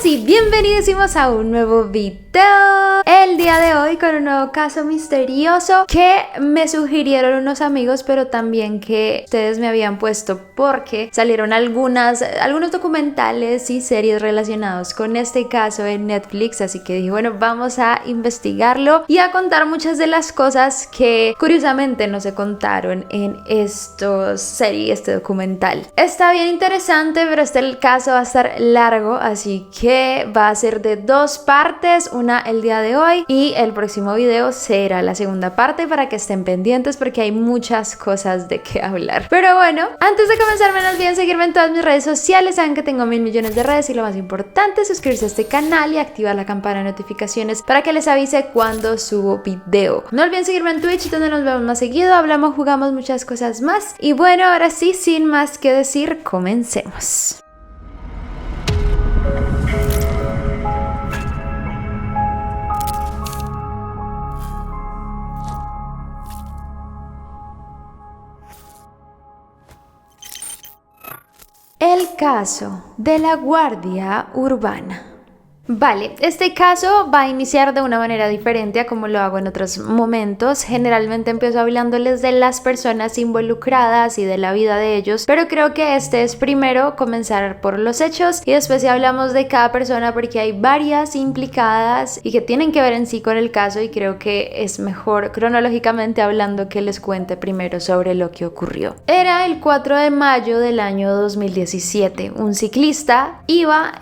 y bienvenidísimos a un nuevo video. El día de hoy con un nuevo caso misterioso que me sugirieron unos amigos, pero también que ustedes me habían puesto porque salieron algunos documentales y series relacionados con este caso en Netflix, así que dije, bueno, vamos a investigarlo y a contar muchas de las cosas que curiosamente no se contaron en este documental. Está bien interesante, pero el caso va a estar largo, así que va a ser de dos partes, una el día de hoy y el próximo video será la segunda parte para que estén pendientes porque hay muchas cosas de qué hablar. Pero bueno, antes de comenzar no olviden seguirme en todas mis redes sociales, saben que tengo 1000 millones de redes y lo más importante es suscribirse a este canal y activar la campana de notificaciones para que les avise cuando subo video. No olviden seguirme en Twitch donde nos vemos más seguido, hablamos, jugamos muchas cosas más y bueno, ahora sí, sin más que decir, comencemos. El caso de la Guardia Urbana. Vale, este caso va a iniciar de una manera diferente a como lo hago en otros momentos. Generalmente empiezo hablándoles de las personas involucradas y de la vida de ellos, pero creo que este es primero comenzar por los hechos y después si hablamos de cada persona porque hay varias implicadas y que tienen que ver en sí con el caso y creo que es mejor cronológicamente hablando que les cuente primero sobre lo que ocurrió. Era el 4 de mayo del año 2017. Un ciclista iba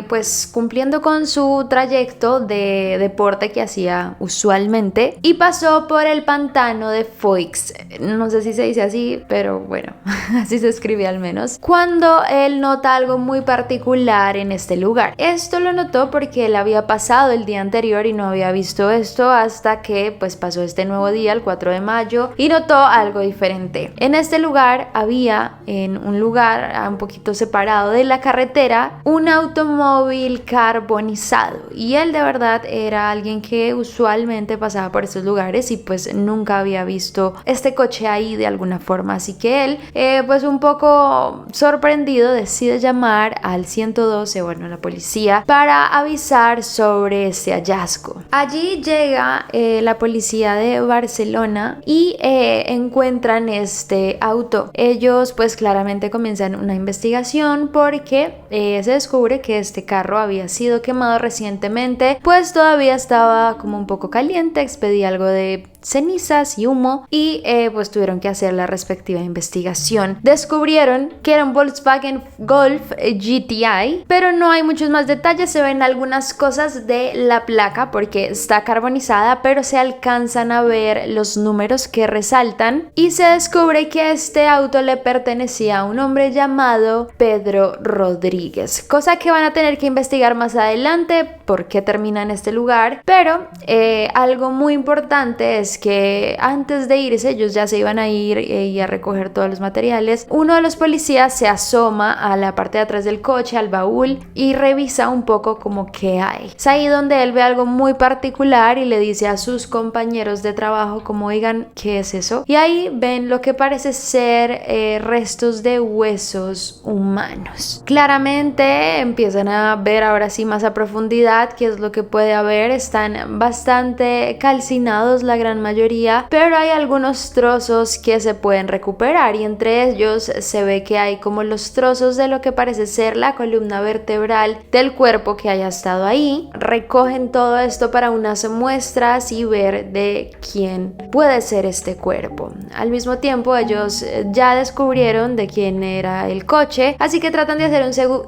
pues cumpliendo con su trayecto de deporte que hacía usualmente y pasó por el pantano de Foix. No sé si se dice así, pero bueno, así se escribe al menos. Cuando él nota algo muy particular en este lugar. Esto lo notó porque él había pasado el día anterior y no había visto esto hasta que pues pasó este nuevo día, el 4 de mayo, y notó algo diferente. En este lugar había, en un lugar un poquito separado de la carretera, un automóvil carbonizado y él de verdad era alguien que usualmente pasaba por estos lugares y pues nunca había visto este coche ahí de alguna forma, así que él pues un poco sorprendido decide llamar al 112, bueno, a la policía para avisar sobre ese hallazgo. Allí llega la policía de Barcelona y encuentran este auto. Ellos pues claramente comienzan una investigación porque se descubre que este carro había sido quemado recientemente, pues todavía estaba como un poco caliente, expedía algo de cenizas y humo y pues tuvieron que hacer la respectiva investigación. Descubrieron que era un Volkswagen Golf GTI, pero no hay muchos más detalles, se ven algunas cosas de la placa porque está carbonizada, pero se alcanzan a ver los números que resaltan y se descubre que este auto le pertenecía a un hombre llamado Pedro Rodríguez, cosa que van a tener que investigar más adelante por qué termina en este lugar, pero algo muy importante es que antes de irse, ellos ya se iban a ir y a recoger todos los materiales. Uno de los policías se asoma a la parte de atrás del coche, al baúl, y revisa un poco como qué hay. Es ahí donde él ve algo muy particular y le dice a sus compañeros de trabajo como, oigan, ¿qué es eso? Y ahí ven lo que parece ser restos de huesos humanos. Claramente empiezan a ver ahora sí más a profundidad qué es lo que puede haber. Están bastante calcinados la gran mayoría, pero hay algunos trozos que se pueden recuperar y entre ellos se ve que hay como los trozos de lo que parece ser la columna vertebral del cuerpo que haya estado ahí. Recogen todo esto para unas muestras y ver de quién puede ser este cuerpo. Al mismo tiempo ellos ya descubrieron de quién era el coche, así que tratan de hacer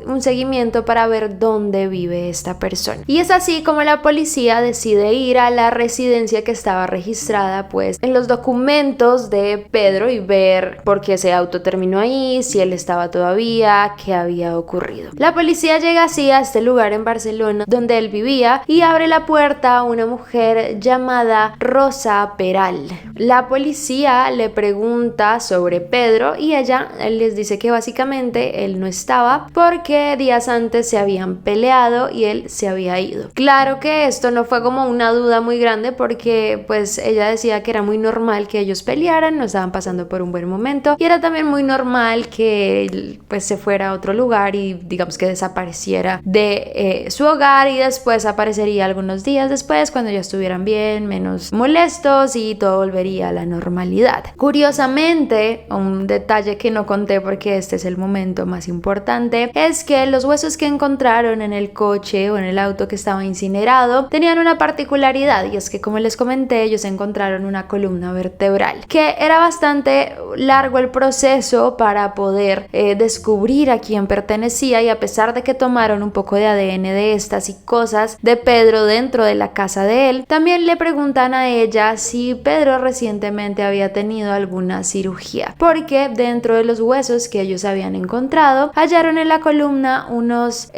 un seguimiento para ver dónde vive esta persona. Y es así como la policía decide ir a la residencia que estaba registrada pues en los documentos de Pedro y ver por qué ese auto terminó ahí, si él estaba todavía, qué había ocurrido. La policía llega así a este lugar en Barcelona donde él vivía y abre la puerta a una mujer llamada Rosa Peral. La policía le pregunta sobre Pedro y ella les dice que básicamente él no estaba porque días antes se habían peleado y él se había ido. Claro que esto no fue como una duda muy grande porque pues ella decía que era muy normal que ellos pelearan, no estaban pasando por un buen momento, y era también muy normal que él pues se fuera a otro lugar y digamos que desapareciera de su hogar, y después aparecería algunos días después cuando ya estuvieran bien, menos molestos, y todo volvería a la normalidad. Curiosamente, un detalle que no conté porque este es el momento más importante, es que los huesos que encontraron en el coche o en el auto que estaba incinerado tenían una particularidad, y es que, como les comenté, ellos encontraron una columna vertebral, que era bastante largo el proceso para poder descubrir a quién pertenecía, y a pesar de que tomaron un poco de ADN de estas y cosas de Pedro dentro de la casa de él, también le preguntan a ella si Pedro recientemente había tenido alguna cirugía, porque dentro de los huesos que ellos habían encontrado hallaron en la columna unos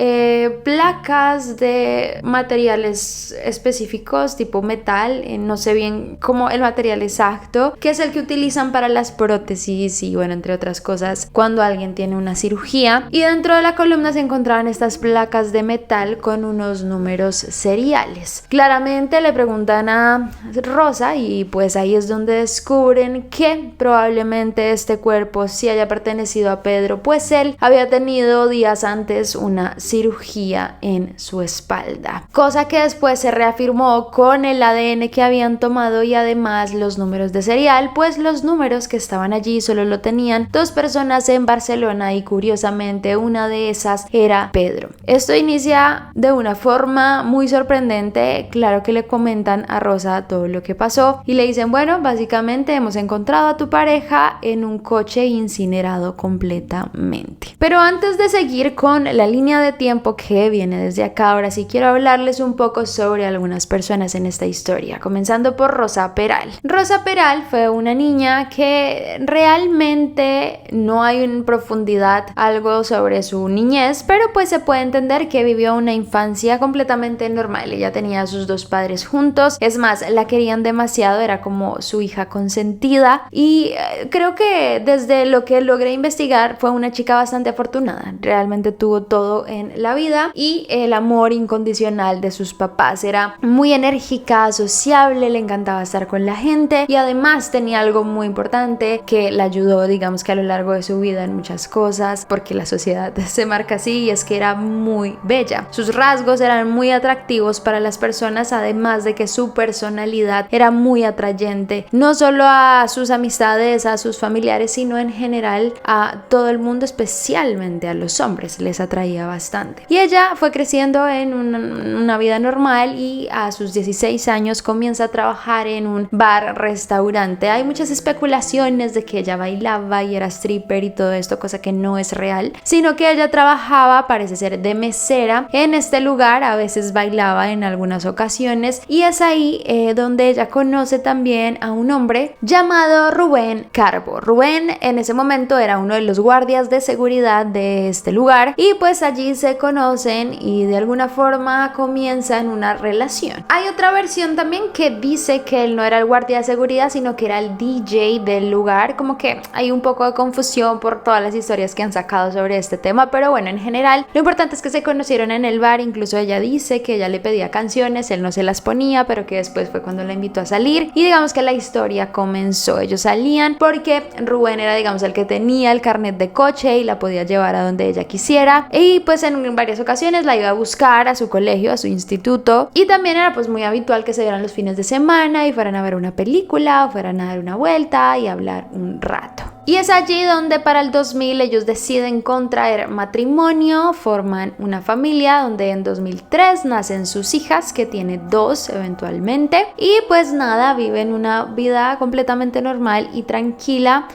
placas de materiales específicos tipo metal, no sé bien cómo el material exacto, que es el que utilizan para las prótesis y bueno, entre otras cosas, cuando alguien tiene una cirugía. Y dentro de la columna se encontraban estas placas de metal con unos números seriales. Claramente le preguntan a Rosa, y pues ahí es donde descubren que probablemente este cuerpo sí haya pertenecido a Pedro, pues él había tenido días antes una cirugía en su espalda, cosa que después se reafirmó con el ADN que habían tomado, y además los números de serial, pues los números que estaban allí solo lo tenían dos personas en Barcelona, y curiosamente una de esas era Pedro. Esto inicia de una forma muy sorprendente. Claro que le comentan a Rosa todo lo que pasó y le dicen, bueno, básicamente hemos encontrado a tu pareja en un coche incinerado completamente. Pero antes de seguir con la línea de tiempo que viene desde acá, ahora sí quiero hablarles un poco sobre algunas personas en esta historia, comenzando por Rosa Peral. Rosa Peral fue una niña que realmente no hay en profundidad algo sobre su niñez, pero pues se puede entender que vivió una infancia completamente normal. Ella tenía a sus dos padres juntos, es más, la querían demasiado, era como su hija consentida, y creo que desde lo que logré investigar fue una chica bastante afortunada. Realmente tuvo todo en la vida y el amor incondicional de sus papás. Era muy enérgica, sociable, le encantaba estar con la gente, y además tenía algo muy importante que la ayudó, digamos que a lo largo de su vida, en muchas cosas, porque la sociedad se marca así, y es que era muy bella. Sus rasgos eran muy atractivos para las personas, además de que su personalidad era muy atrayente, no solo a sus amistades, a sus familiares, sino en general a todo el mundo, especialmente a los hombres, les atraía bastante. Y ella fue creciendo en una vida normal, y a sus 16 años comienza a trabajar en un bar-restaurante. Hay muchas especulaciones de que ella bailaba y era stripper y todo esto, cosa que no es real, sino que ella trabajaba, parece ser, de mesera en este lugar. A veces bailaba en algunas ocasiones, y es ahí donde ella conoce también a un hombre llamado Rubén Carbo. Rubén en ese momento era uno de los guardias de seguridad de este lugar, y pues allí se conocen y de alguna forma comienzan una relación. Hay otra versión también que dice que él no era el guardia de seguridad, sino que era el DJ del lugar. Como que hay un poco de confusión por todas las historias que han sacado sobre este tema, pero bueno, en general lo importante es que se conocieron en el bar. Incluso ella dice que ella le pedía canciones, él no se las ponía, pero que después fue cuando la invitó a salir, y digamos que la historia comenzó. Ellos salían porque Rubén era, digamos, el que tenía el carnet de coche y la podía llevar a donde ella quisiera, y pues en varias ocasiones la iba a buscar a su colegio, a su instituto, y también era pues muy habitual que se vieran los fines de semana y fueran a ver una película o fueran a dar una vuelta y hablar un rato. Y es allí donde para el 2000 ellos deciden contraer matrimonio, forman una familia donde en 2003 nacen sus hijas, que tiene 2 eventualmente, y pues nada, viven una vida completamente normal y tranquila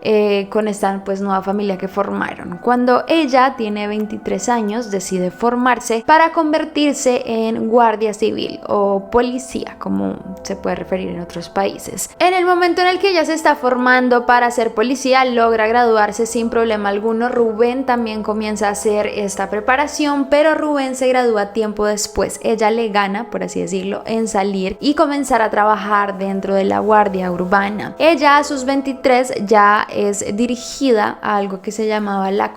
con esta pues nueva familia que formaron. Cuando ella tiene 23 años decide formarse para convertirse en guardia civil o policía, como se puede referir en otros países. En el momento en el que ella se está formando para ser policía, logra graduarse sin problema alguno. Rubén también comienza a hacer esta preparación, pero Rubén se gradúa tiempo después. Ella le gana, por así decirlo, en salir y comenzar a trabajar dentro de la Guardia Urbana. Ella a sus 23 ya es dirigida a algo que se llamaba la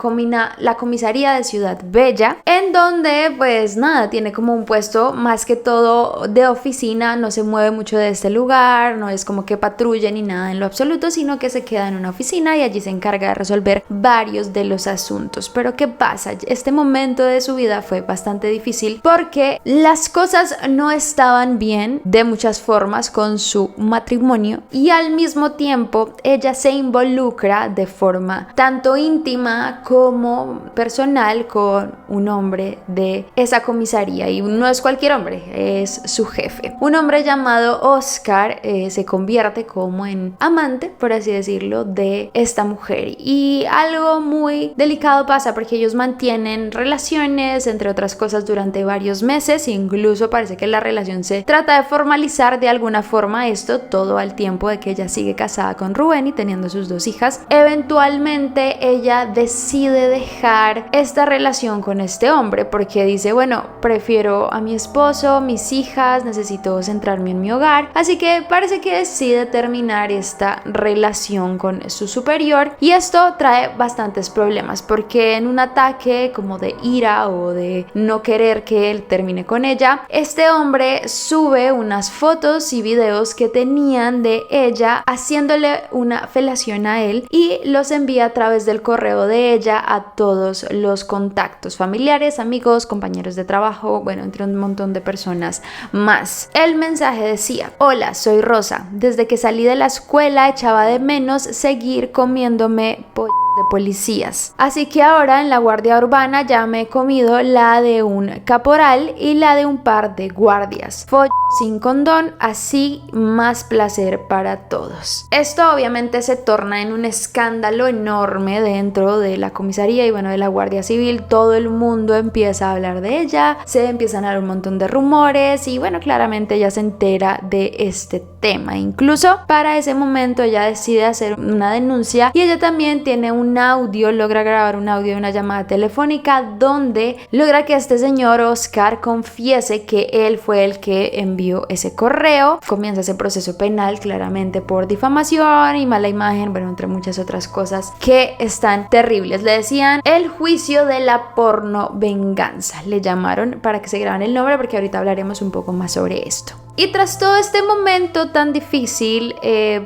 comisaría de Ciudad Bella, en donde pues nada, tiene como un puesto más que todo de oficina, no se mueve mucho de este lugar, no es como que patrulle ni nada en lo absoluto, sino que se queda en una oficina y allí se encarga de resolver varios de los asuntos. Pero ¿qué pasa? Este momento de su vida fue bastante difícil porque las cosas no estaban bien de muchas formas con su matrimonio y al mismo tiempo ella se involucra de forma tanto íntima como personal con un hombre de esa comisaría, y no es cualquier hombre, es su jefe. Un hombre llamado Oscar se convierte como en amante, por así decirlo, de esta mujer, y algo muy delicado pasa porque ellos mantienen relaciones, entre otras cosas, durante varios meses. Incluso parece que la relación se trata de formalizar de alguna forma, esto todo al tiempo de que ella sigue casada con Rubén y teniendo sus 2 hijas. Eventualmente ella decide dejar esta relación con este hombre porque dice, bueno, prefiero a mi esposo, mis hijas, necesito centrarme en mi hogar, así que parece que decide terminar esta relación con su superior, y esto trae bastantes problemas porque en un ataque como de ira o de no querer que él termine con ella, este hombre sube unas fotos y videos que tenían de ella haciéndole una felación a él y los envía a través del correo de ella a todos los contactos, familiares, amigos, compañeros de trabajo, bueno, entre un montón de personas más. El mensaje decía: hola, soy Rosa. Desde que salí de la escuela echaba de menos seguir comiéndome de policías. Así que ahora en la Guardia Urbana ya me he comido la de un caporal y la de un par de guardias. Sin condón, así más placer para todos. Esto obviamente se torna en un escándalo enorme dentro de la comisaría y bueno, de la Guardia Civil. Todo el mundo empieza a hablar de ella, se empiezan a dar un montón de rumores y bueno, claramente ella se entera de este tema. Incluso para ese momento ella decide hacer una denuncia y ella también tiene un audio, logra grabar un audio de una llamada telefónica donde logra que este señor Oscar confiese que él fue el que envió ese correo. Comienza ese proceso penal claramente por difamación y mala imagen, bueno, entre muchas otras cosas que están terribles. Le decían el juicio de la porno venganza, le llamaron, para que se graben el nombre porque ahorita hablaremos un poco más sobre esto. Y tras todo este momento tan difícil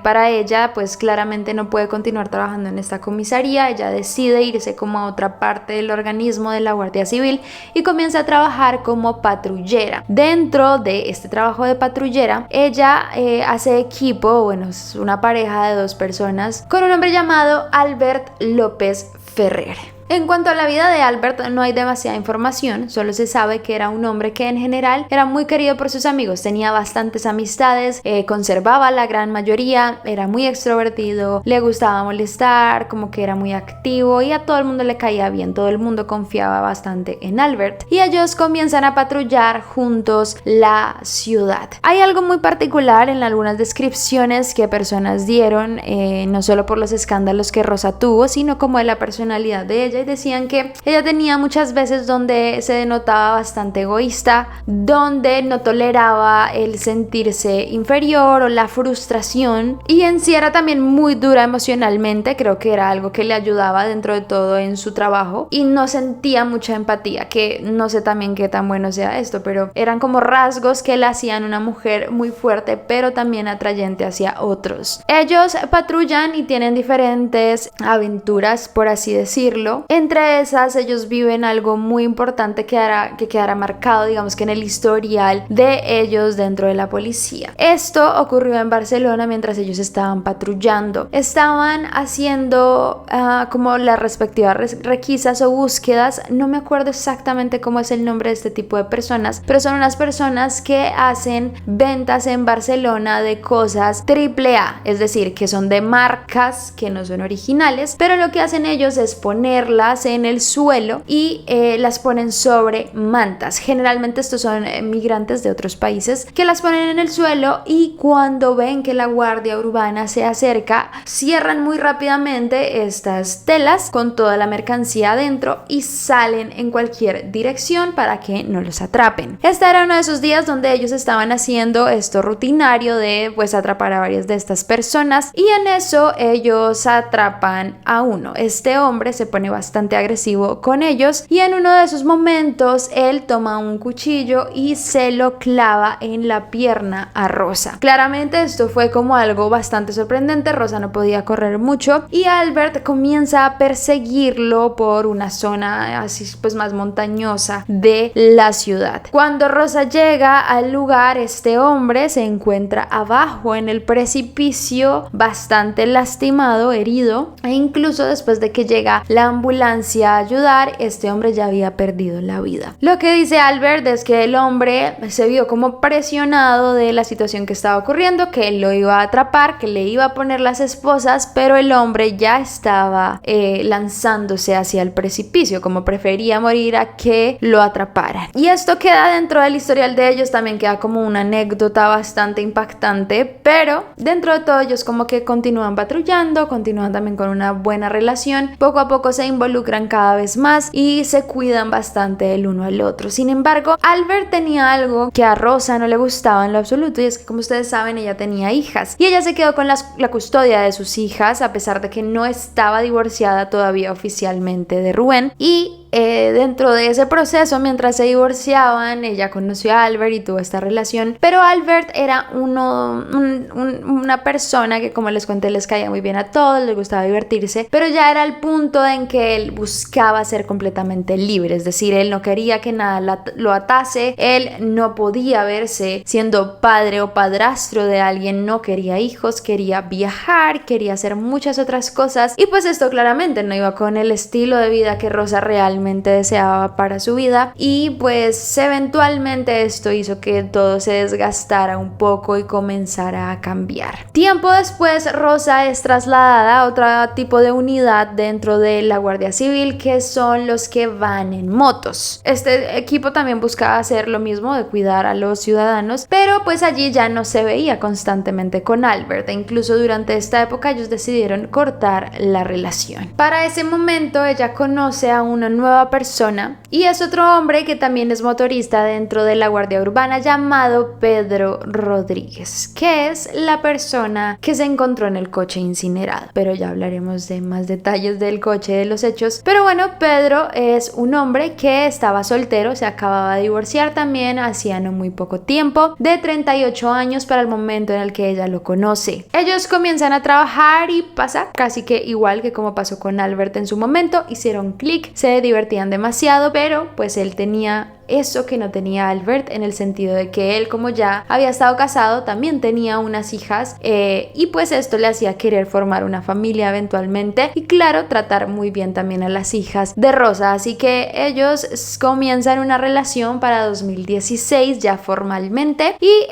para ella, pues claramente no puede continuar trabajando en esta comisaría. Ella decide irse como a otra parte del organismo de la Guardia Civil y comienza a trabajar como patrullera. Dentro de este trabajo de patrullera, ella hace equipo, bueno, es una pareja de 2 personas, con un hombre llamado Albert López Ferrer. En cuanto a la vida de Albert, no hay demasiada información, solo se sabe que era un hombre que en general era muy querido por sus amigos, tenía bastantes amistades, conservaba la gran mayoría, era muy extrovertido, le gustaba molestar, como que era muy activo y a todo el mundo le caía bien, todo el mundo confiaba bastante en Albert y ellos comienzan a patrullar juntos la ciudad. Hay algo muy particular en algunas descripciones que personas dieron, no solo por los escándalos que Rosa tuvo, sino como de la personalidad de ella. Y decían que ella tenía muchas veces donde se denotaba bastante egoísta, donde no toleraba el sentirse inferior o la frustración, y en sí era también muy dura emocionalmente. Creo que era algo que le ayudaba dentro de todo en su trabajo, y no sentía mucha empatía, que no sé también qué tan bueno sea esto, pero eran como rasgos que la hacían una mujer muy fuerte pero también atrayente hacia otros. Ellos patrullan y tienen diferentes aventuras, por así decirlo. Entre esas, ellos viven algo muy importante que quedará marcado, digamos que en el historial de ellos dentro de la policía. Esto ocurrió en Barcelona mientras ellos estaban patrullando. Estaban haciendo como las respectivas requisas o búsquedas. No me acuerdo exactamente cómo es el nombre de este tipo de personas, pero son unas personas que hacen ventas en Barcelona de cosas AAA, es decir, que son de marcas que no son originales, pero lo que hacen ellos es ponerlas ponerlas en el suelo y las ponen sobre mantas. Generalmente estos son migrantes de otros países que las ponen en el suelo, y cuando ven que la guardia urbana se acerca, cierran muy rápidamente estas telas con toda la mercancía adentro y salen en cualquier dirección para que no los atrapen. Este era uno de esos días donde ellos estaban haciendo esto rutinario de pues atrapar a varias de estas personas, y en eso ellos atrapan a uno. Este hombre se pone bastante agresivo con ellos y en uno de esos momentos él toma un cuchillo y se lo clava en la pierna a Rosa. Claramente esto fue como algo bastante sorprendente. Rosa no podía correr mucho y Albert comienza a perseguirlo por una zona así pues más montañosa de la ciudad. Cuando Rosa llega al lugar, este hombre se encuentra abajo en el precipicio, bastante lastimado, herido, e incluso después de que llega la ambulancia a ayudar, este hombre ya había perdido la vida. Lo que dice Albert es que el hombre se vio como presionado de la situación que estaba ocurriendo, que él lo iba a atrapar, que le iba a poner las esposas, pero el hombre ya estaba lanzándose hacia el precipicio, como prefería morir a que lo atraparan. Y esto queda dentro del historial de ellos, también queda como una anécdota bastante impactante, pero dentro de todo ellos como que continúan patrullando, continúan también con una buena relación, poco a poco se involucran cada vez más y se cuidan bastante el uno al otro. Sin embargo, Albert tenía algo que a Rosa no le gustaba en lo absoluto, y es que, como ustedes saben, ella tenía hijas y ella se quedó con la custodia de sus hijas a pesar de que no estaba divorciada todavía oficialmente de Rubén. Y dentro de ese proceso, mientras se divorciaban, ella conoció a Albert y tuvo esta relación, pero Albert era una persona que, como les conté, les caía muy bien a todos, les gustaba divertirse, pero ya era el punto en que él buscaba ser completamente libre, es decir, él no quería que nada lo atase, él no podía verse siendo padre o padrastro de alguien, no quería hijos, quería viajar, quería hacer muchas otras cosas, y pues esto claramente no iba con el estilo de vida que Rosa realmente deseaba para su vida, y pues eventualmente esto hizo que todo se desgastara un poco y comenzara a cambiar. Tiempo después, Rosa es trasladada a otro tipo de unidad dentro de la Guardia Civil, que son los que van en motos. Este equipo también buscaba hacer lo mismo, de cuidar a los ciudadanos, pero pues allí ya no se veía constantemente con Albert, e incluso durante esta época ellos decidieron cortar la relación. Para ese momento ella conoce a una nueva persona, y es otro hombre que también es motorista dentro de la Guardia Urbana, llamado Pedro Rodríguez, que es la persona que se encontró en el coche incinerado, pero ya hablaremos de más detalles del coche, de los hechos. Pero bueno, Pedro es un hombre que estaba soltero, se acababa de divorciar también hacía no muy poco tiempo, de 38 años para el momento en el que ella lo conoce. Ellos comienzan a trabajar y pasa casi que igual que como pasó con Albert en su momento, hicieron clic, se divertían demasiado, pero pues él tenía eso que no tenía Albert, en el sentido de que él, como ya había estado casado, también tenía unas hijas, y pues esto le hacía querer formar una familia eventualmente, y claro, tratar muy bien también a las hijas de Rosa. Así que ellos comienzan una relación para 2016 ya formalmente, y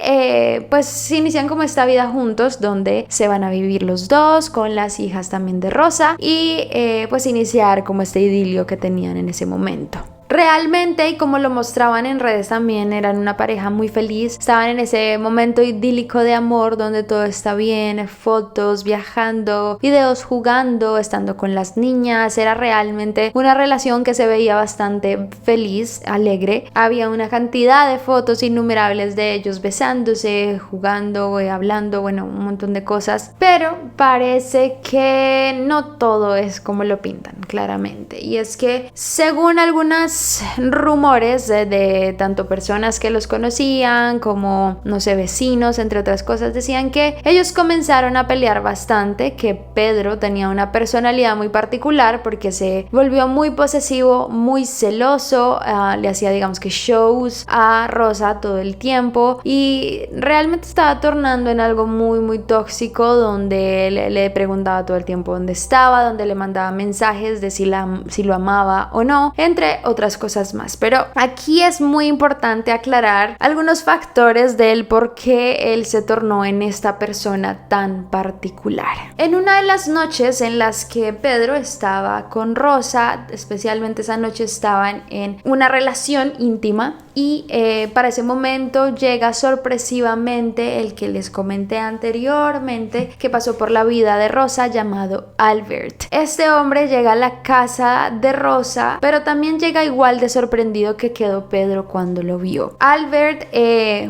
pues inician como esta vida juntos donde se van a vivir los dos con las hijas también de Rosa, y pues iniciar como este idilio que tenían en ese momento. Realmente, y como lo mostraban en redes también, eran una pareja muy feliz, estaban en ese momento idílico de amor donde todo está bien, fotos, viajando, videos jugando, estando con las niñas. Era realmente una relación que se veía bastante feliz, alegre. Había una cantidad de fotos innumerables de ellos besándose, jugando, hablando, bueno, un montón de cosas, pero parece que no todo es como lo pintan claramente, y es que según algunas rumores de tanto personas que los conocían como, no sé, vecinos, entre otras cosas, decían que ellos comenzaron a pelear bastante, que Pedro tenía una personalidad muy particular porque se volvió muy posesivo, muy celoso, le hacía, digamos que, shows a Rosa todo el tiempo, y realmente estaba tornando en algo muy muy tóxico, donde le preguntaba todo el tiempo dónde estaba, donde le mandaba mensajes de si lo amaba o no, entre otras otras cosas más. Pero aquí es muy importante aclarar algunos factores del por qué él se tornó en esta persona tan particular. En una de las noches en las que Pedro estaba con Rosa, especialmente esa noche estaban en una relación íntima y para ese momento llega sorpresivamente el que les comenté anteriormente que pasó por la vida de Rosa, llamado Albert. Este hombre llega a la casa de Rosa, pero también llega igual de sorprendido que quedó Pedro cuando lo vio. Albert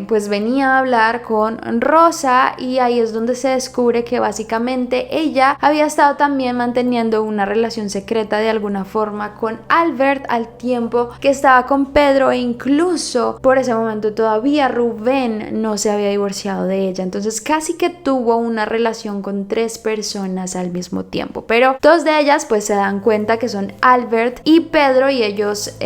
pues venía a hablar con Rosa y ahí es donde se descubre que básicamente ella había estado también manteniendo una relación secreta de alguna forma con Albert al tiempo que estaba con Pedro, e incluso por ese momento todavía Rubén no se había divorciado de ella. Entonces casi que tuvo una relación con 3 personas al mismo tiempo, pero 2 de ellas pues se dan cuenta que son Albert y Pedro, y ellos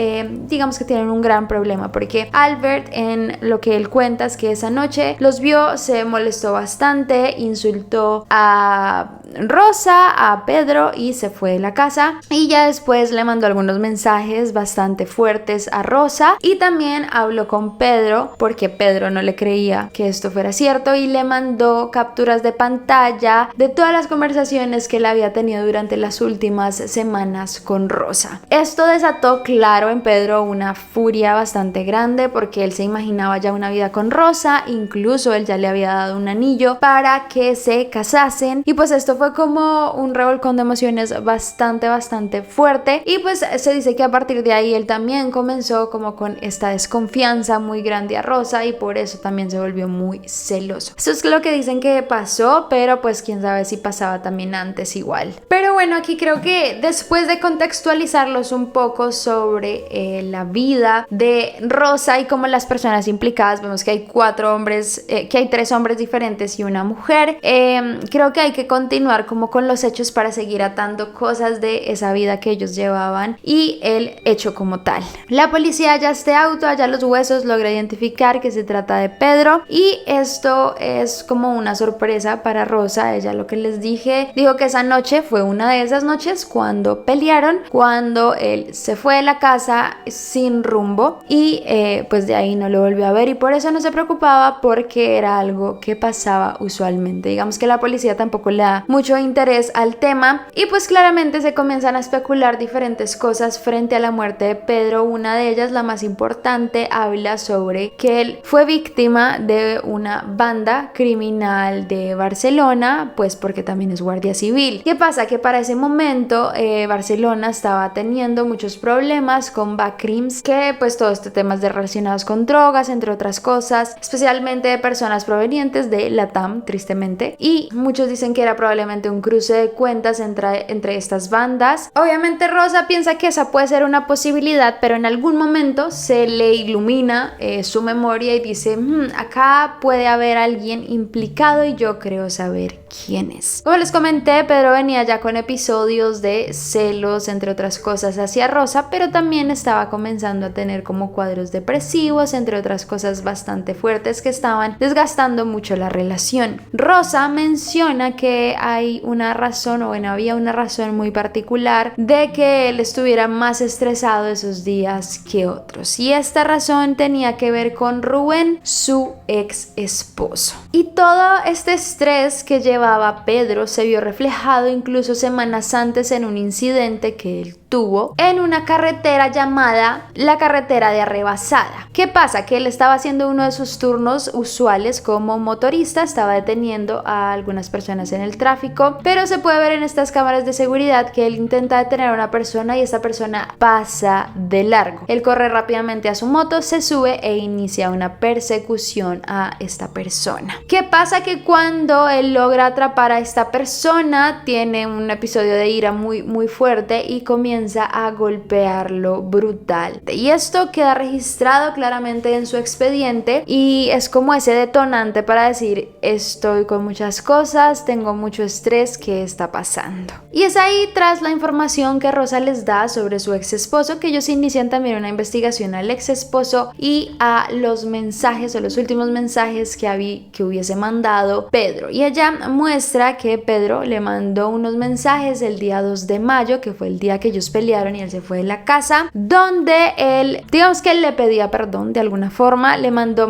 digamos que tienen un gran problema porque Albert, en lo que él cuenta, es que esa noche los vio, se molestó bastante, insultó a Rosa, a Pedro y se fue de la casa, y ya después le mandó algunos mensajes bastante fuertes a Rosa y también habló con Pedro porque Pedro no le creía que esto fuera cierto y le mandó capturas de pantalla de todas las conversaciones que él había tenido durante las últimas semanas con Rosa. Esto desató, claro, en Pedro una furia bastante grande porque él se imaginaba ya una vida con Rosa, incluso él ya le había dado un anillo para que se casasen, y pues esto fue como un revolcón de emociones bastante fuerte, y pues se dice que a partir de ahí él también comenzó como con esta desconfianza muy grande a Rosa y por eso también se volvió muy celoso. Eso es lo que dicen que pasó, pero pues quién sabe si pasaba también antes igual. Pero bueno, aquí creo que después de contextualizarlos un poco sobre la vida de Rosa y como las personas implicadas, vemos que hay 4 hombres, que hay 3 hombres diferentes y una mujer. Creo que hay que continuar como con los hechos para seguir atando cosas de esa vida que ellos llevaban y el hecho como tal. La policía halla este auto, halla los huesos, logra identificar que se trata de Pedro, y esto es como una sorpresa para Rosa. Ella, lo que les dije, dijo que esa noche fue una de esas noches cuando pelearon, cuando él se fue de la casa sin rumbo y pues de ahí no lo volvió a ver, y por eso no se preocupaba porque era algo que pasaba usualmente. Digamos que la policía tampoco le da mucho interés al tema y pues claramente se comienzan a especular diferentes cosas frente a la muerte de Pedro. Una de ellas, la más importante, habla sobre que él fue víctima de una banda criminal de Barcelona, pues porque también es guardia civil. ¿Qué pasa? Que para ese momento Barcelona estaba teniendo muchos problemas con backcrims, que pues todo este temas de relacionados con drogas, entre otras cosas, especialmente de personas provenientes de Latam, tristemente, y muchos dicen que era probablemente un cruce de cuentas entre estas bandas. Obviamente Rosa piensa que esa puede ser una posibilidad, pero en algún momento se le ilumina su memoria y dice, acá puede haber alguien implicado y yo creo saber quién es. Como les comenté, Pedro venía ya con episodios de celos, entre otras cosas, hacia Rosa, pero también estaba comenzando a tener como cuadros depresivos, entre otras cosas bastante fuertes que estaban desgastando mucho la relación. Rosa menciona que hay una razón, o bueno, había una razón muy particular de que él estuviera más estresado esos días que otros, y esta razón tenía que ver con Rubén, su ex esposo. Y todo este estrés que llevaba Pedro se vio reflejado incluso semanas antes en un incidente que él tuvo en una carretera llamada la carretera de Arrebasada. ¿Qué pasa? Que él estaba haciendo uno de sus turnos usuales como motorista, estaba deteniendo a algunas personas en el tráfico, pero se puede ver en estas cámaras de seguridad que él intenta detener a una persona y esta persona pasa de largo. Él corre rápidamente a su moto, se sube e inicia una persecución a esta persona. ¿Qué pasa? Que cuando él logra atrapar a esta persona, tiene un episodio de ira muy fuerte y comienza a golpearlo brutal. Y esto queda registrado claramente en su expediente y es como ese detonante para decir, estoy con muchas cosas, tengo mucho estrés, ¿qué está pasando? Y es ahí, tras la información que Rosa les da sobre su ex esposo, que ellos inician también una investigación al ex esposo y a los mensajes o los últimos mensajes que hubiese mandado Pedro. Y ella muestra que Pedro le mandó unos mensajes el día 2 de mayo, que fue el día que ellos ellos pelearon y él se fue de la casa, donde él, digamos que él le pedía perdón de alguna forma, le mandó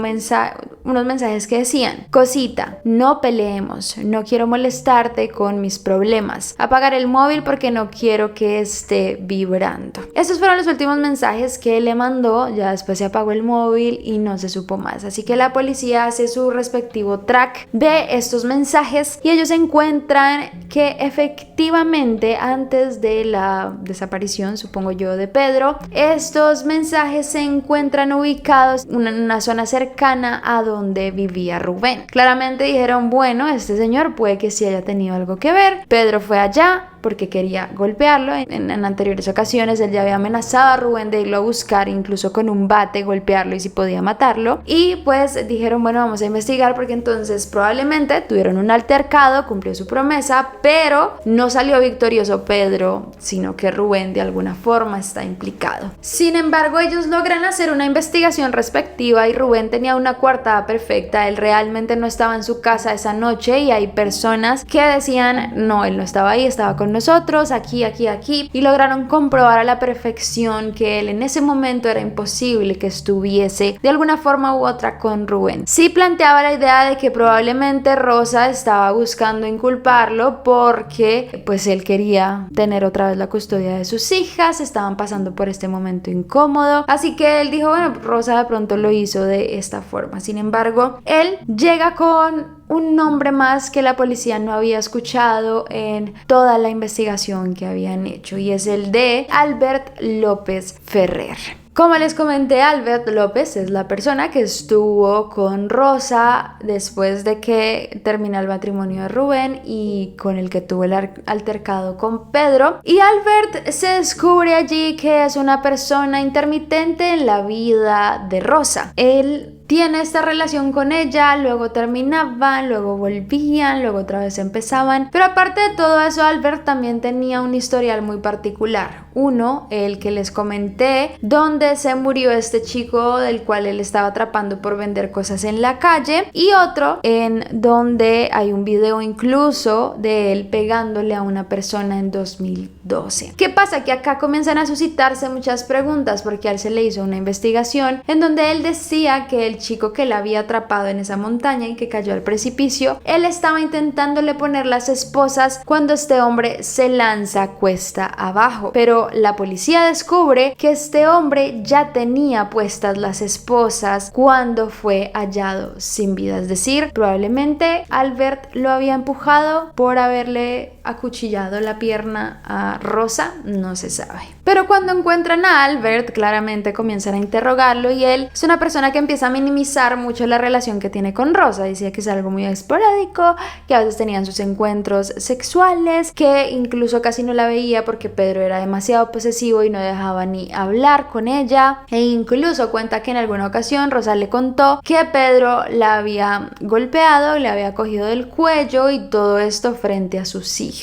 unos mensajes que decían: cosita, no peleemos, no quiero molestarte con mis problemas, apagar el móvil porque no quiero que esté vibrando. Estos fueron los últimos mensajes que él le mandó, ya después se apagó el móvil y no se supo más, así que la policía hace su respectivo track de estos mensajes y ellos encuentran que efectivamente antes de la desaparición, supongo yo, de Pedro, estos mensajes se encuentran ubicados en una zona cercana a donde vivía Rubén. Claramente dijeron: bueno, este señor puede que sí haya tenido algo que ver. Pedro fue allá porque quería golpearlo. En anteriores ocasiones él ya había amenazado a Rubén de irlo a buscar, incluso con un bate, golpearlo y si podía matarlo. Y pues dijeron: bueno, vamos a investigar, porque entonces probablemente tuvieron un altercado, cumplió su promesa, pero no salió victorioso Pedro, sino que Rubén de alguna forma está implicado. Sin embargo, ellos logran hacer una investigación respectiva y Rubén tenía una coartada perfecta. Él realmente no estaba en su casa esa noche y hay personas que decían: no, él no estaba ahí, estaba con nosotros, aquí, y lograron comprobar a la perfección que él en ese momento era imposible que estuviese de alguna forma u otra con Rubén. Sí planteaba la idea de que probablemente Rosa estaba buscando inculparlo porque pues él quería tener otra vez la custodia de sus hijas, estaban pasando por este momento incómodo, así que él dijo: bueno, Rosa de pronto lo hizo de esta forma. Sin embargo, él llega con un nombre más que la policía no había escuchado en toda la investigación que habían hecho, y es el de Albert López Ferrer. Como les comenté, Albert López es la persona que estuvo con Rosa después de que termina el matrimonio de Rubén y con el que tuvo el altercado con Pedro. Y Albert se descubre allí que es una persona intermitente en la vida de Rosa. Él tiene esta relación con ella, luego terminaban, luego volvían, luego otra vez empezaban. Pero aparte de todo eso, Albert también tenía un historial muy particular. Uno, el que les comenté, donde se murió este chico del cual él estaba atrapando por vender cosas en la calle, y otro en donde hay un video incluso de él pegándole a una persona en 2012. ¿Qué pasa? Que acá comienzan a suscitarse muchas preguntas porque a él se le hizo una investigación en donde él decía que el chico que la había atrapado en esa montaña y que cayó al precipicio, él estaba intentándole poner las esposas cuando este hombre se lanza cuesta abajo, pero la policía descubre que este hombre ya tenía puestas las esposas cuando fue hallado sin vida, es decir, probablemente Albert lo había empujado por haberle acuchillado la pierna a Rosa, no se sabe. Pero cuando encuentran a Albert, claramente comienzan a interrogarlo y él es una persona que empieza a minimizar mucho la relación que tiene con Rosa. Decía que es algo muy esporádico, que a veces tenían sus encuentros sexuales, que incluso casi no la veía porque Pedro era demasiado posesivo y no dejaba ni hablar con ella, e incluso cuenta que en alguna ocasión Rosa le contó que Pedro la había golpeado, le había cogido del cuello y todo esto frente a sus hijas.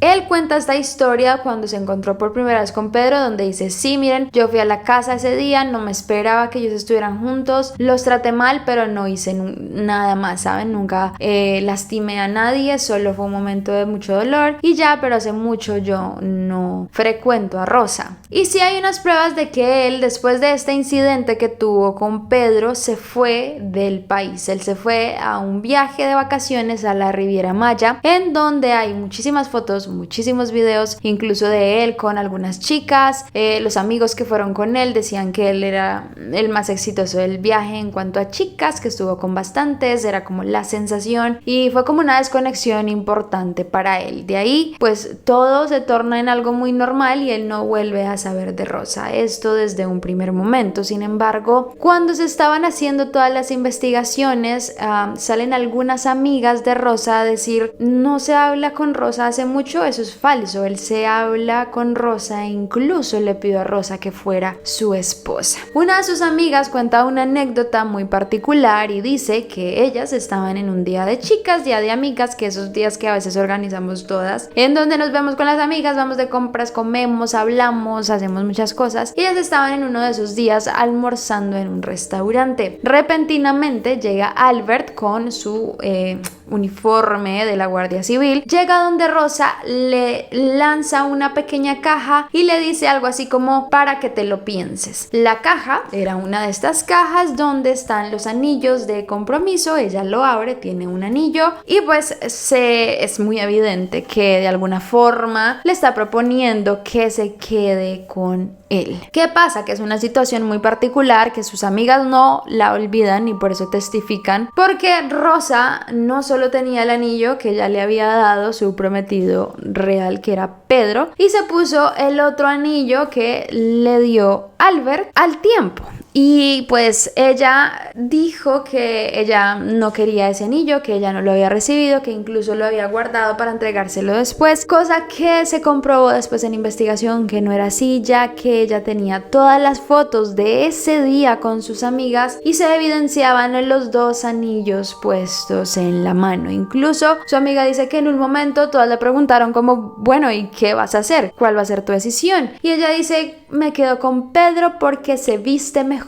Él cuenta esta historia cuando se encontró por primera vez con Pedro, donde dice: sí, miren, yo fui a la casa ese día, no me esperaba que ellos estuvieran juntos, los traté mal, pero no hice nada más, ¿saben? Nunca lastimé a nadie, solo fue un momento de mucho dolor y ya, pero hace mucho yo no frecuento a Rosa. Y sí hay unas pruebas de que él, después de este incidente que tuvo con Pedro, se fue del país. Él se fue a un viaje de vacaciones a la Riviera Maya, en donde hay muchísimas fotos, muchísimos videos, incluso de él con algunas chicas. Los amigos que fueron con él decían que él era el más exitoso del viaje en cuanto a chicas, que estuvo con bastantes, era como la sensación y fue como una desconexión importante para él. De ahí pues todo se torna en algo muy normal y él no vuelve a saber de Rosa, esto desde un primer momento. Sin embargo, cuando se estaban haciendo todas las investigaciones, salen algunas amigas de Rosa a decir: no se habla con Rosa hace mucho. Eso es falso, él se habla con Rosa e incluso le pidió a Rosa que fuera su esposa. Una de sus amigas cuenta una anécdota muy particular y dice que ellas estaban en un día de chicas, día de amigas, que esos días que a veces organizamos todas, en donde nos vemos con las amigas, vamos de compras, comemos, hablamos, hacemos muchas cosas, y ellas estaban en uno de esos días almorzando en un restaurante. Repentinamente llega Albert con su uniforme de la Guardia Civil, llega donde Rosa, le lanza una pequeña caja y le dice algo así como para que te lo pienses. La caja era una de estas cajas donde están los anillos de compromiso. Ella lo abre, tiene un anillo y pues es muy evidente que de alguna forma le está proponiendo que se quede con él. ¿Qué pasa? Que es una situación muy particular, que sus amigas no la olvidan y por eso testifican, porque Rosa no solo tenía el anillo que ya le había dado su prometido real, que era Pedro, y se puso el otro anillo que le dio Albert al tiempo. Y pues ella dijo que ella no quería ese anillo, que ella no lo había recibido, que incluso lo había guardado para entregárselo después, cosa que se comprobó después en investigación que no era así, ya que ella tenía todas las fotos de ese día con sus amigas y se evidenciaban los dos anillos puestos en la mano. Incluso su amiga dice que en un momento todas le preguntaron como, bueno, ¿y qué vas a hacer? ¿Cuál va a ser tu decisión? Y ella dice, me quedo con Pedro porque se viste mejor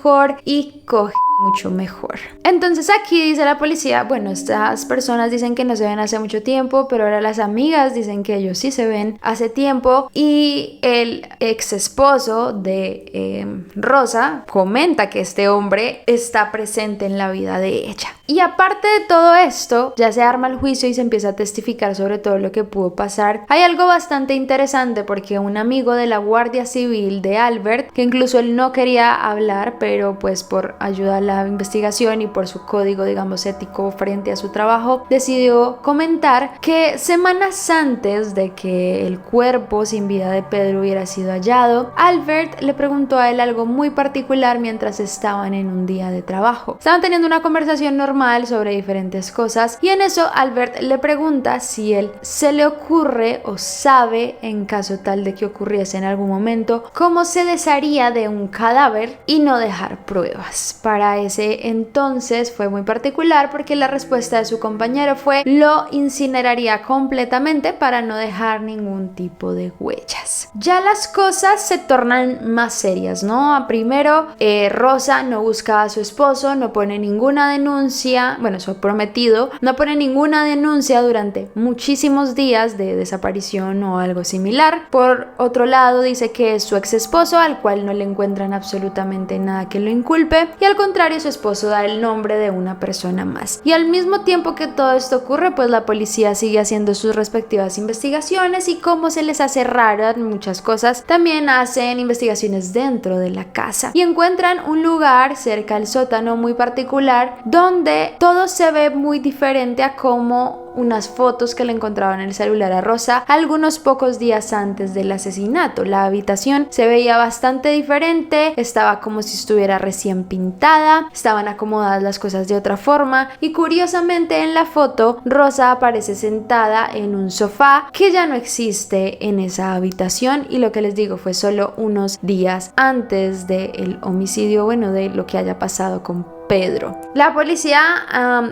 y coge mucho mejor. Entonces aquí dice la policía, bueno, estas personas dicen que no se ven hace mucho tiempo, pero ahora las amigas dicen que ellos sí se ven hace tiempo, y el ex esposo de Rosa comenta que este hombre está presente en la vida de ella. Y aparte de todo esto, ya se arma el juicio y se empieza a testificar sobre todo lo que pudo pasar. Hay algo bastante interesante porque un amigo de la Guardia Civil de Albert, que incluso él no quería hablar, pero pues por ayuda a la investigación y por su código, digamos, ético frente a su trabajo, decidió comentar que semanas antes de que el cuerpo sin vida de Pedro hubiera sido hallado, Albert le preguntó a él algo muy particular mientras estaban en un día de trabajo. Estaban teniendo una conversación normal sobre diferentes cosas y en eso Albert le pregunta si él se le ocurre o sabe, en caso tal de que ocurriese en algún momento, cómo se desharía de un cadáver y no dejar pruebas. Para ese entonces fue muy particular porque la respuesta de su compañero fue: lo incineraría completamente para no dejar ningún tipo de huellas. Ya las cosas se tornan más serias, ¿no? Primero, Rosa no busca a su esposo, no pone ninguna denuncia, bueno, su prometido, no pone ninguna denuncia durante muchísimos días de desaparición o algo similar. Por otro lado, dice que es su ex esposo, al cual no le encuentran absolutamente nada que lo inculpe, y al contrario, su esposo da el nombre de una persona más. Y al mismo tiempo que todo esto ocurre, pues la policía sigue haciendo sus respectivas investigaciones, y como se les hace raras muchas cosas, también hacen investigaciones dentro de la casa y encuentran un lugar cerca al sótano muy particular donde todo se ve muy diferente a como unas fotos que le encontraban en el celular a Rosa algunos pocos días antes del asesinato. La habitación se veía bastante diferente, estaba como si estuviera recién pintada, estaban acomodadas las cosas de otra forma, y curiosamente en la foto Rosa aparece sentada en un sofá que ya no existe en esa habitación, y lo que les digo fue solo unos días antes del homicidio, bueno, de lo que haya pasado con Pedro. La policía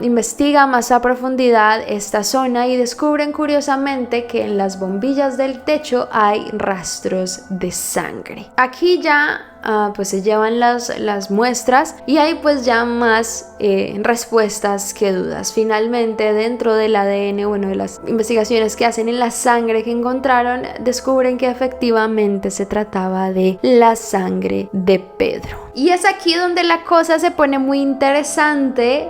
investiga más a profundidad esta zona y descubren curiosamente que en las bombillas del techo hay rastros de sangre. Aquí ya pues se llevan las muestras y hay pues ya más respuestas que dudas. Finalmente, dentro del ADN, bueno, de las investigaciones que hacen en la sangre que encontraron, descubren que efectivamente se trataba de la sangre de Pedro. Y es aquí donde la cosa se pone muy interesante,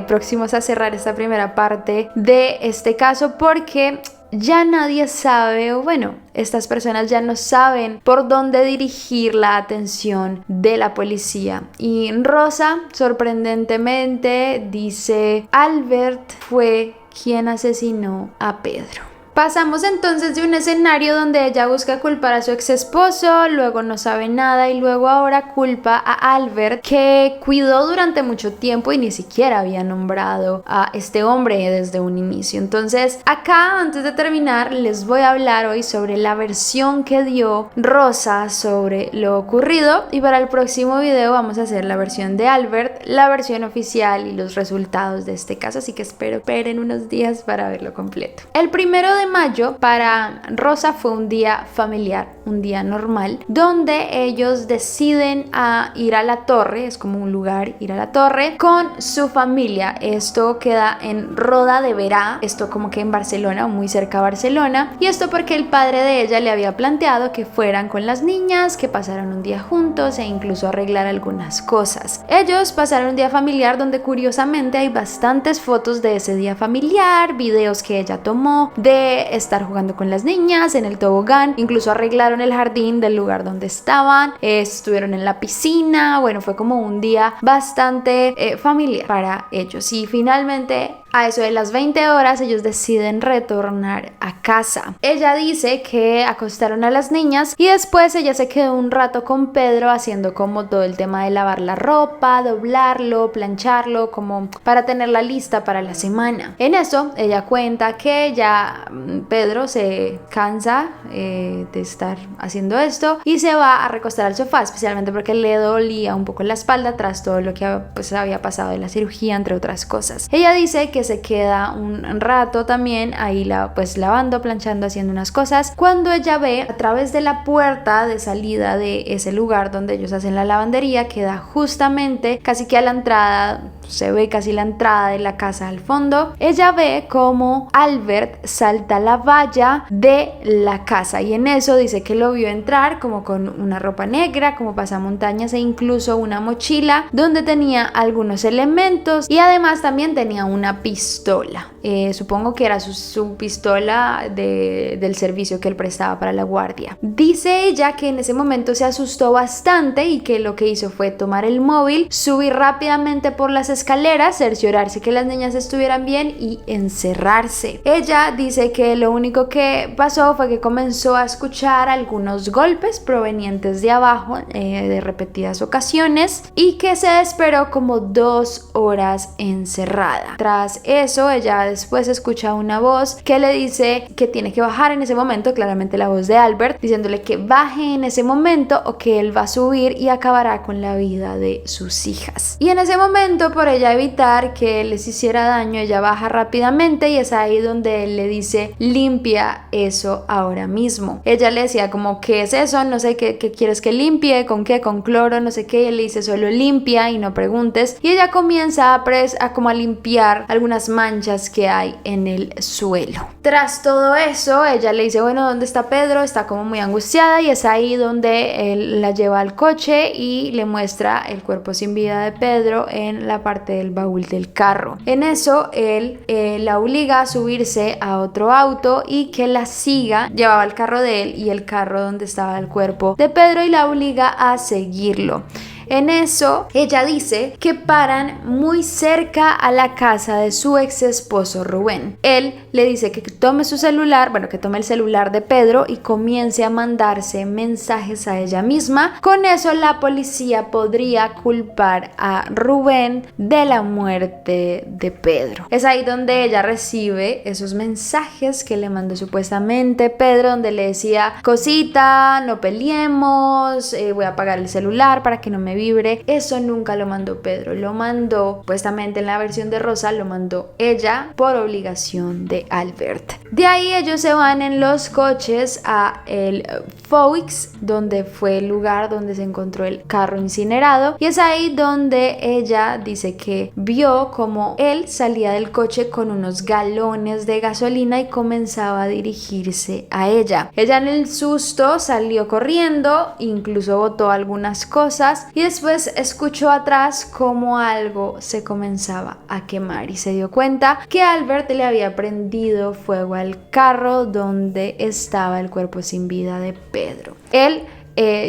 próximos a cerrar esta primera parte de este caso, porque ya nadie sabe, o bueno, estas personas ya no saben por dónde dirigir la atención de la policía. Y Rosa, sorprendentemente, dice: Albert fue quien asesinó a Pedro. Pasamos entonces de un escenario donde ella busca culpar a su ex esposo, luego no sabe nada y luego ahora culpa a Albert, que cuidó durante mucho tiempo y ni siquiera había nombrado a este hombre desde un inicio. Entonces acá, antes de terminar, les voy a hablar hoy sobre la versión que dio Rosa sobre lo ocurrido, y para el próximo video vamos a hacer la versión de Albert, la versión oficial y los resultados de este caso, así que esperen unos días para verlo completo. El 1 de mayo para Rosa fue un día familiar, un día normal, donde ellos deciden a ir a la torre, es como un lugar ir a la torre con su familia. Esto queda en Roda de Berà, esto como que en Barcelona, muy cerca de Barcelona, y esto porque el padre de ella le había planteado que fueran con las niñas, que pasaran un día juntos e incluso arreglar algunas cosas. Ellos pasaron un día familiar donde curiosamente hay bastantes fotos de ese día familiar, videos que ella tomó de estar jugando con las niñas en el tobogán, incluso arreglaron el jardín del lugar donde estaban, estuvieron en la piscina. Bueno, fue como un día bastante familiar para ellos, y finalmente a eso de las 20 horas ellos deciden retornar a casa. Ella dice que acostaron a las niñas y después ella se quedó un rato con Pedro haciendo como todo el tema de lavar la ropa, doblarlo, plancharlo, como para tenerla lista para la semana. En eso ella cuenta que ya Pedro se cansa de estar haciendo esto y se va a recostar al sofá, especialmente porque le dolía un poco la espalda tras todo lo que había pasado de la cirugía, entre otras cosas. Ella dice que se queda un rato también ahí lavando, planchando, haciendo unas cosas, cuando ella ve a través de la puerta de salida de ese lugar donde ellos hacen la lavandería, queda justamente casi que a la entrada, se ve casi la entrada de la casa al fondo. Ella ve como Albert salta la valla de la casa y en eso dice que lo vio entrar como con una ropa negra, como pasamontañas e incluso una mochila donde tenía algunos elementos y además también tenía una pistola. Supongo que era su pistola del servicio que él prestaba para la guardia. Dice ella que en ese momento se asustó bastante y que lo que hizo fue tomar el móvil, subir rápidamente por las escaleras, cerciorarse que las niñas estuvieran bien y encerrarse. Ella dice que lo único que pasó fue que comenzó a escuchar algunos golpes provenientes de abajo de repetidas ocasiones y que se esperó como 2 horas encerrada. Tras eso ella después escucha una voz que le dice que tiene que bajar en ese momento, claramente la voz de Albert, diciéndole que baje en ese momento o que él va a subir y acabará con la vida de sus hijas. Y en ese momento, por ella evitar que les hiciera daño, ella baja rápidamente y es ahí donde él le dice: limpia eso ahora mismo. Ella le decía como: ¿qué es eso? No sé qué quieres que limpie, con qué, con cloro, no sé qué. Y él le dice: solo limpia y no preguntes. Y ella comienza a limpiar algunas manchas que hay en el suelo. Tras todo eso, ella le dice: bueno, ¿dónde está Pedro? Está como muy angustiada y es ahí donde él la lleva al coche y le muestra el cuerpo sin vida de Pedro en la parte del baúl del carro. En eso él la obliga a subirse a otro auto y que la siga. Llevaba el carro de él y el carro donde estaba el cuerpo de Pedro y la obliga a seguirlo. En eso, ella dice que paran muy cerca a la casa de su ex esposo Rubén. Él le dice que tome su celular, que tome el celular de Pedro y comience a mandarse mensajes a ella misma. Con eso la policía podría culpar a Rubén de la muerte de Pedro. Es ahí donde ella recibe esos mensajes que le mandó supuestamente Pedro, donde le decía: cosita, no peleemos, voy a apagar el celular para que no me vibre. Eso nunca lo mandó Pedro, lo mandó, supuestamente en la versión de Rosa, lo mandó ella por obligación de Albert. De ahí ellos se van en los coches a el Foix, donde fue el lugar donde se encontró el carro incinerado, y es ahí donde ella dice que vio como él salía del coche con unos galones de gasolina y comenzaba a dirigirse a ella. Ella en el susto salió corriendo, incluso botó algunas cosas y después escuchó atrás como algo se comenzaba a quemar y se dio cuenta que Albert le había prendido fuego al carro donde estaba el cuerpo sin vida de Pedro. Él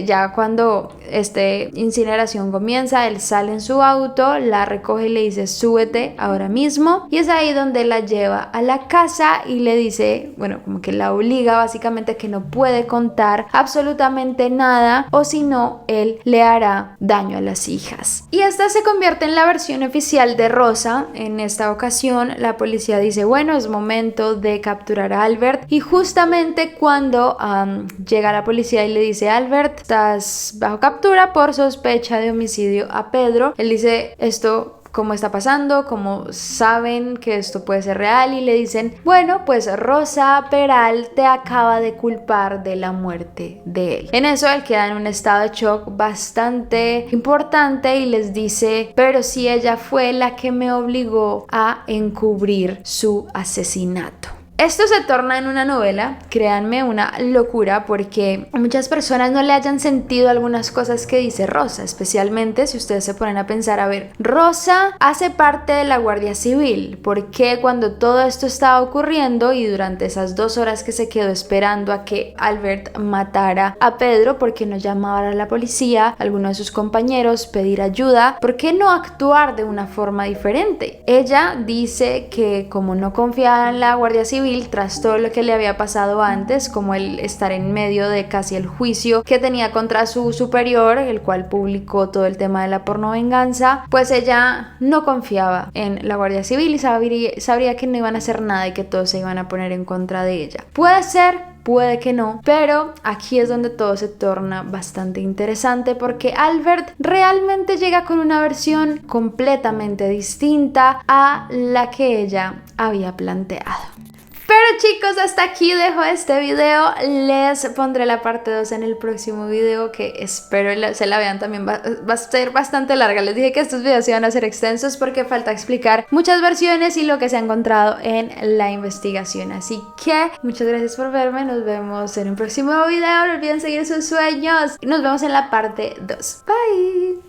ya cuando incineración comienza, él sale en su auto, la recoge y le dice: súbete ahora mismo, y es ahí donde la lleva a la casa y le dice, como que la obliga básicamente que no puede contar absolutamente nada o si no él le hará daño a las hijas. Y esta se convierte en la versión oficial de Rosa. En esta ocasión la policía dice: bueno, es momento de capturar a Albert, y justamente cuando llega la policía y le dice: Albert, estás bajo captura por sospecha de homicidio a Pedro, él dice: esto cómo está pasando, cómo saben que esto puede ser real y le dicen, bueno, pues Rosa Peral te acaba de culpar de la muerte de él. En eso él queda en un estado de shock bastante importante y les dice, pero si ella fue la que me obligó a encubrir su asesinato. Esto se torna en una novela, créanme, una locura, porque a muchas personas no le hayan sentido algunas cosas que dice Rosa, especialmente si ustedes se ponen a pensar, a ver, Rosa hace parte de la Guardia Civil, ¿por qué cuando todo esto estaba ocurriendo y durante esas 2 horas que se quedó esperando a que Albert matara a Pedro, por qué no llamar a la policía, a alguno de sus compañeros, pedir ayuda? ¿Por qué no actuar de una forma diferente? Ella dice que como no confiaba en la Guardia Civil, tras todo lo que le había pasado antes, como el estar en medio de casi el juicio que tenía contra su superior, el cual publicó todo el tema de la pornovenganza, pues ella no confiaba en la Guardia Civil y sabría que no iban a hacer nada y que todos se iban a poner en contra de ella. Puede ser, puede que no, pero aquí es donde todo se torna bastante interesante porque Albert realmente llega con una versión completamente distinta a la que ella había planteado. Pero chicos, hasta aquí dejo este video. Les pondré la parte 2 en el próximo video, que espero se la vean también. Va a ser bastante larga. Les dije que estos videos iban a ser extensos porque falta explicar muchas versiones y lo que se ha encontrado en la investigación. Así que muchas gracias por verme. Nos vemos en un próximo video. No olviden seguir sus sueños. Y nos vemos en la parte 2. Bye.